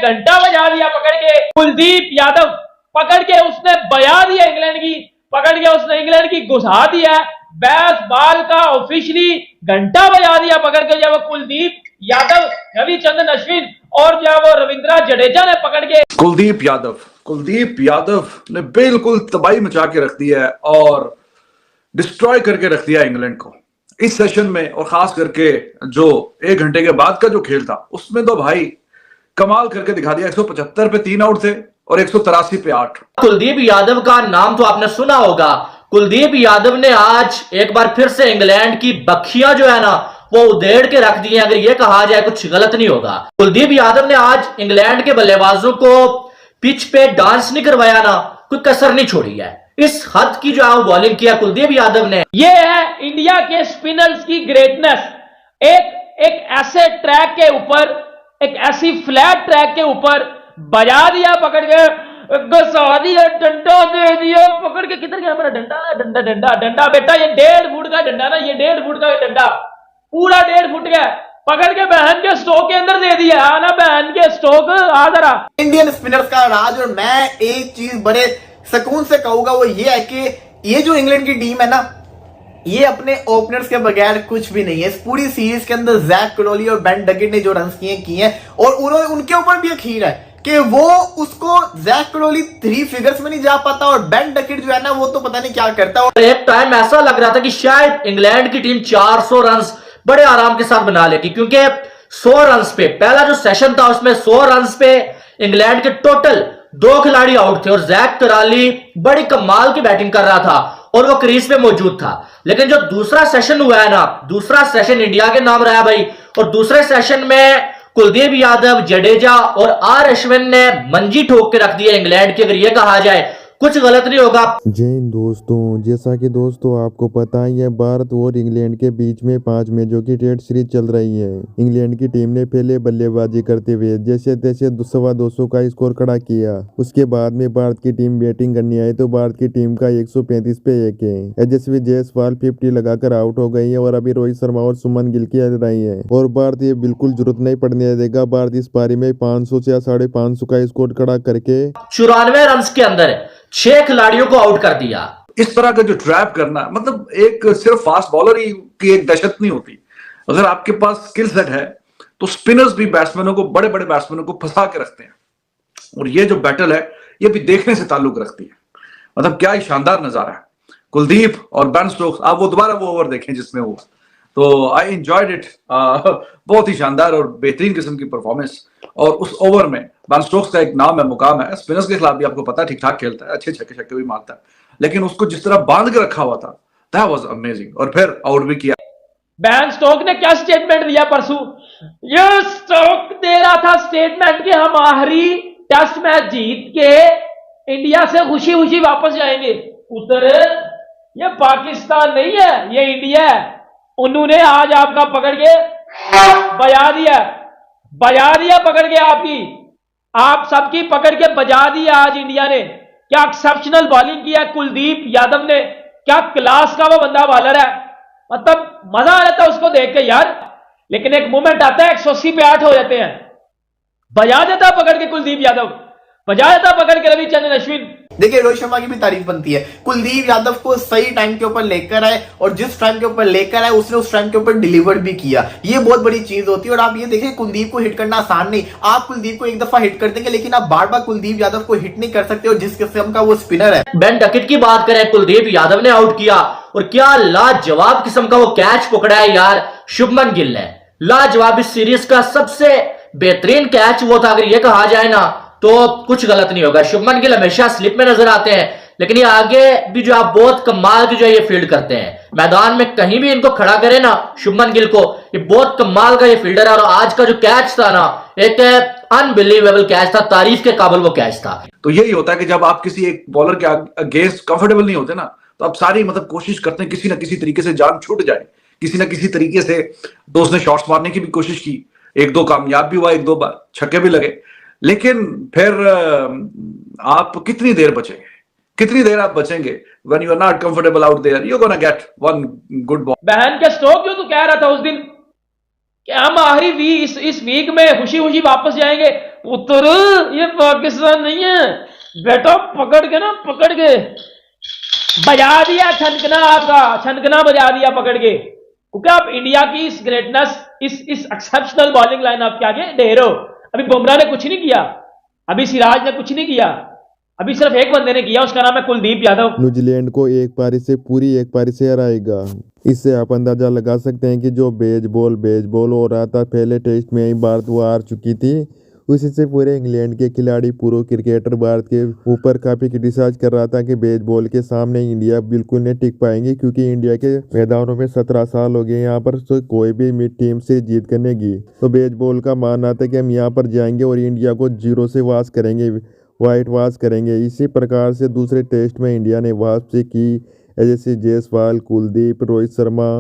घंटा बजा दिया पकड़ के कुलदीप यादव, पकड़ के उसने बजा दिया इंग्लैंड की, पकड़ के उसने इंग्लैंड की घुसा दिया। बैस बॉल का ऑफिशियली घंटा बजा दिया पकड़ के, जब कुलदीप यादव, रविचंद्रन अश्विन और जो वो रविंद्र जडेजा ने पकड़ के। कुलदीप यादव ने बिल्कुल तबाही मचा के रख दिया है और डिस्ट्रॉय करके रख दिया इंग्लैंड को इस सेशन में। और खास करके जो 1 घंटे के बाद का जो खेल था उसमें तो भाई कमाल करके दिखा दिया। 175 पे 3 आउट थे और 183 पे 8। कुलदीप यादव का नाम तो आपने सुना होगा। कुलदीप यादव ने आज एक बार फिर से इंग्लैंड की बखियां जो है ना वो उधेड़ के रख दी है, अगर ये कहा जाए कुछ गलत नहीं होगा। कुलदीप यादव ने आज इंग्लैंड के बल्लेबाजों को पिच पे डांस नहीं करवाया ना, कोई कसर नहीं छोड़ी है। इस हद की जो बॉलिंग किया कुलदीप यादव ने। ये है इंडिया के स्पिनर्स की ग्रेटनेस। एक ऐसे ट्रैक के ऊपर, एक ऐसी फ्लैट ट्रैक के ऊपर बजा दिया पकड़ के, घसा दिया, डंडा दे दिया पकड़ के। किधर गया मेरा डंडा? डंडा डंडा डंडा बेटा, ये 1.5 फुट का डंडा ना, ये 1.5 फुट का डंडा, पूरा 1.5 फुट का पकड़ के बहन के स्टोक के अंदर दे दिया ना, बहन के स्टोक। आ जरा इंडियन स्पिनर्स का राज। और मैं एक चीज बड़े सुकून से कहूंगा वो ये है कि ये जो इंग्लैंड की टीम है ना, ये अपने ओपनर्स के बगैर कुछ भी नहीं है। इस पूरी सीरीज के अंदर जैक क्रॉली और बेन डकेट ने जो रन किए हैं और उन्होंने उनके ऊपर भी यकीन है कि वो उसको, जैक क्रॉली 3 फिगर्स में नहीं जा पाता और बेन डकेट जो है ना वो तो पता नहीं क्या करता। और एक टाइम ऐसा लग रहा था कि शायद इंग्लैंड की टीम 400 रन बड़े आराम के साथ बना लेगी, क्योंकि 100 रन पे पहला जो सेशन था उसमें 100 रन पे इंग्लैंड के टोटल 2 खिलाड़ी आउट थे और जैक क्रॉली बड़ी कमाल की बैटिंग कर रहा था और वो क्रीज पे मौजूद था। लेकिन जो दूसरा सेशन हुआ है ना, दूसरा सेशन इंडिया के नाम रहा भाई। और दूसरे सेशन में कुलदीप यादव, जडेजा और आर अश्विन ने मंजी ठोक के रख दिया इंग्लैंड की, अगर ये कहा जाए कुछ गलत नहीं होगा। जय हिंद दोस्तों, जैसा कि दोस्तों आपको पता ही है, भारत और इंग्लैंड के बीच में 5 मैचों की टेस्ट सीरीज चल रही है। इंग्लैंड की टीम ने पहले बल्लेबाजी करते हुए जैसे तैसे 200 का स्कोर खड़ा किया। उसके बाद में भारत की टीम बैटिंग करने आई तो भारत की टीम का 135 पे 1 है। यशस्वी जायसवाल 50 लगाकर आउट हो गई है और अभी रोहित शर्मा और सुमन गिल की रही है। और भारत ये बिल्कुल जरूरत नहीं पड़ने देगा। भारत इस पारी में 500 से 550 का स्कोर खड़ा करके 94 रन के अंदर 6 खिलाड़ियों को आउट कर दिया। इस तरह का जो ट्रैप करना, मतलब एक सिर्फ फास्ट बॉलर ही की एक दहशत नहीं होती। अगर आपके पास स्किल सेट है तो स्पिनर्स भी बैट्समैनों को, बड़े बड़े बैट्समैनों को फंसा के रखते हैं। और ये जो बैटल है ये भी देखने से ताल्लुक रखती है। मतलब क्या ही शानदार नजारा है। कुलदीप और बेन स्टोक्स, आप वो दोबारा वो ओवर देखें जिसमें हुआ, तो आई एंजॉयड इट। बहुत ही शानदार और बेहतरीन किस्म की परफॉर्मेंस। और उस ओवर में बेन स्टोक्स का एक नाम है, मुकाम है। स्पिनर्स के खिलाफ भी आपको पता है ठीक ठाक खेलता है, अच्छे छक्के छक्के भी मारता है, लेकिन उसको जिस तरह बांध के रखा हुआ था, दैट वाज अमेजिंग। और फिर आउट भी किया। बैन स्टोक ने क्या स्टेटमेंट दिया परसों? ये स्टोक दे रहा था स्टेटमेंट कि हम आखिरी टेस्ट मैच जीत के इंडिया से खुशी खुशी वापस जाएंगे। उधर ये पाकिस्तान नहीं है, ये इंडिया है। उन्होंने आज आपका पकड़ के बजा दिया पकड़ के, आप सबकी पकड़ के बजा दिया आज इंडिया ने। क्या एक्सेप्शनल बॉलिंग किया कुलदीप यादव ने, क्या क्लास का वो बंदा बॉलर है। मतलब मजा आ जाता है उसको देख के यार। लेकिन एक मोमेंट आता है 180 पे 8 हो जाते हैं, बजा देता पकड़ के कुलदीप यादव, बजा देता पकड़ के रविचंद्रन अश्विन। देखिए रोहित शर्मा की भी तारीफ बनती है। कुलदीप यादव को सही टाइम के ऊपर लेकर आए और जिस टाइम के ऊपर लेकर आए उसने उस टाइम के ऊपर डिलीवर भी किया। ये बहुत बड़ी चीज होती है। और आप ये देखिए कुलदीप को हिट करना आसान नहीं। आप कुलदीप को एक दफा हिट कर देंगे लेकिन आप बार बार कुलदीप यादव को हिट नहीं कर सकते। और जिस किस्म का वो स्पिनर है। बेन डकेट की बात करें, कुलदीप यादव ने आउट किया और क्या लाजवाब किस्म का वो कैच पकड़ा है यार शुभमन गिल ने। लाजवाब, इस सीरीज का सबसे बेहतरीन कैच वो था, अगर ये कहा जाए ना तो कुछ गलत नहीं होगा। शुभमन गिल हमेशा स्लिप में नजर आते हैं, लेकिन ये आगे भी जो आप बहुत कमाल की जो है ये फील्ड करते हैं। मैदान में कहीं भी इनको खड़ा करें ना शुभमन गिल को, ये बहुत कमाल का ये फील्डर है। और आज का जो कैच था ना, एक अनबिलीवेबल कैच था, तारीफ के काबिल वो कैच था। तो यही होता है कि जब आप किसी एक बॉलर के अगेंस्ट कंफर्टेबल नहीं होते ना, तो आप सारी मतलब कोशिश करते हैं किसी ना किसी तरीके से जान छूट जाए, किसी ना किसी तरीके से। तो उसने शॉट्स मारने की भी कोशिश की, 1-2 कामयाब भी हुआ, 1-2 बार छक्के भी लगे। लेकिन फिर आप कितनी देर बचेंगे, कितनी देर आप बचेंगे? when you are not comfortable out there, you're gonna get one good ball। बहन के स्टोक जो तू कह रहा था उस दिन कि हम आखिरी इस वीक में खुशी खुशी वापस जाएंगे, पुत्र ये पाकिस्तान नहीं है बेटा, पकड़ के ना, पकड़ के बजा दिया छनकना, आपका छनकना बजा दिया पकड़ के, क्योंकि आप इंडिया की इस ग्रेटनेस, इस एक्सेप्शनल बॉलिंग लाइनअप के आगे ढेर हो। अभी बुमराह ने कुछ नहीं किया, अभी सिराज ने कुछ नहीं किया, अभी सिर्फ एक बंदे ने किया, उसका नाम है कुलदीप यादव। न्यूजीलैंड को एक पारी से हराएगा। इससे आप अंदाजा लगा सकते हैं कि जो बेसबॉल हो रहा था पहले टेस्ट में ही भारत वो हार चुकी थी, उसी से पूरे इंग्लैंड के खिलाड़ी, पूर्व क्रिकेटर भारत के ऊपर काफ़ी क्रिटिसाइज कर रहा था कि बेसबॉल के सामने इंडिया बिल्कुल नहीं टिक पाएंगे, क्योंकि इंडिया के मैदानों में 17 साल हो गए यहाँ पर तो कोई भी टीम से जीत करने की। तो बेसबॉल का मानना था कि हम यहाँ पर जाएंगे और इंडिया को 0 से वाश करेंगे, वाइट वाश करेंगे। इसी प्रकार से दूसरे टेस्ट में इंडिया ने वापसी की, जैसे जायसवाल, कुलदीप, रोहित शर्मा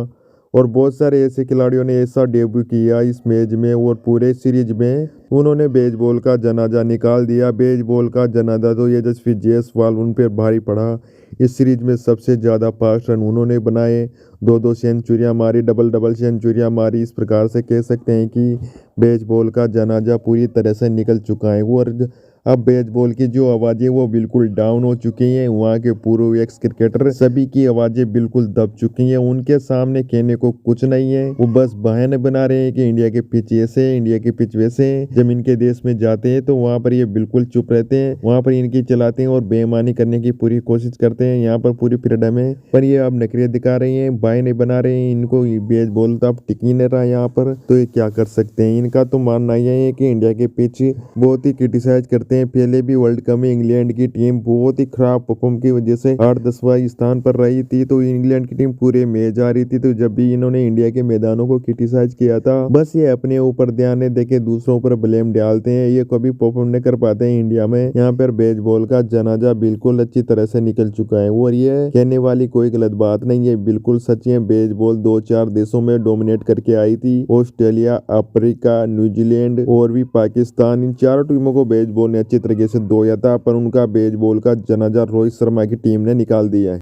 और बहुत सारे ऐसे खिलाड़ियों ने ऐसा डेब्यू किया इस मैच में, और पूरे सीरीज में उन्होंने बेसबॉल का जनाजा निकाल दिया। बेसबॉल का जनाजा तो यशस्वी जायसवाल उन पर भारी पड़ा। इस सीरीज में सबसे ज़्यादा 5 रन उन्होंने बनाए, 2-2 सेंचुरियाँ मारी, डबल सेंचुरियाँ मारी। इस प्रकार से कह सकते हैं कि बेसबॉल का जनाजा पूरी तरह से निकल चुका है, और अब बेसबॉल की जो आवाज़ें वो बिल्कुल डाउन हो चुकी हैं। वहाँ के पूर्व एक्स क्रिकेटर सभी की आवाज़ें बिल्कुल दब चुकी हैं, उनके सामने कहने को कुछ नहीं है। वो बस बहाने बना रहे हैं कि इंडिया के पिच ऐसे हैं, इंडिया के पिच वैसे हैं। जब इनके देश में जाते हैं तो वहाँ पर ये बिल्कुल चुप रहते हैं, वहाँ पर इनकी चलाते हैं और बेईमानी करने की पूरी कोशिश करते हैं। यहाँ पर पूरी फ्रीडम है, पर ये अब नखरे दिखा रहे हैं, बहाने बना रहे हैं। इनको बेसबॉल तो अब टिक ही नहीं रहा यहाँ पर, तो ये क्या कर सकते हैं। इनका तो मानना यह है कि इंडिया के पिच बहुत ही क्रिटिसाइज करते हैं। पहले भी वर्ल्ड कप में इंग्लैंड की टीम बहुत ही खराब परफॉर्म की वजह से 8-10वां स्थान पर रही थी, तो इंग्लैंड की टीम पूरे मैच आ रही थी। तो जब भी इन्होंने इंडिया के मैदानों को क्रिटिसाइज किया था, बस ये अपने ऊपर ध्यान नहीं देके दूसरों पर ब्लेम डालते हैं, ये कभी परफॉर्म नहीं कर पाते हैं इंडिया में। यहाँ पर बेसबॉल का जनाजा बिल्कुल अच्छी तरह से निकल चुका है, और ये कहने वाली कोई गलत बात नहीं है, बिल्कुल सच है। बेसबॉल 2-4 देशों में डोमिनेट करके आई थी, ऑस्ट्रेलिया, अफ्रीका, न्यूजीलैंड और भी पाकिस्तान। इन चारों टीमों को बेसबॉल ने अच्छी तरीके से धोया था, पर उनका बेसबॉल का जनाजा रोहित शर्मा की टीम ने निकाल दिया है।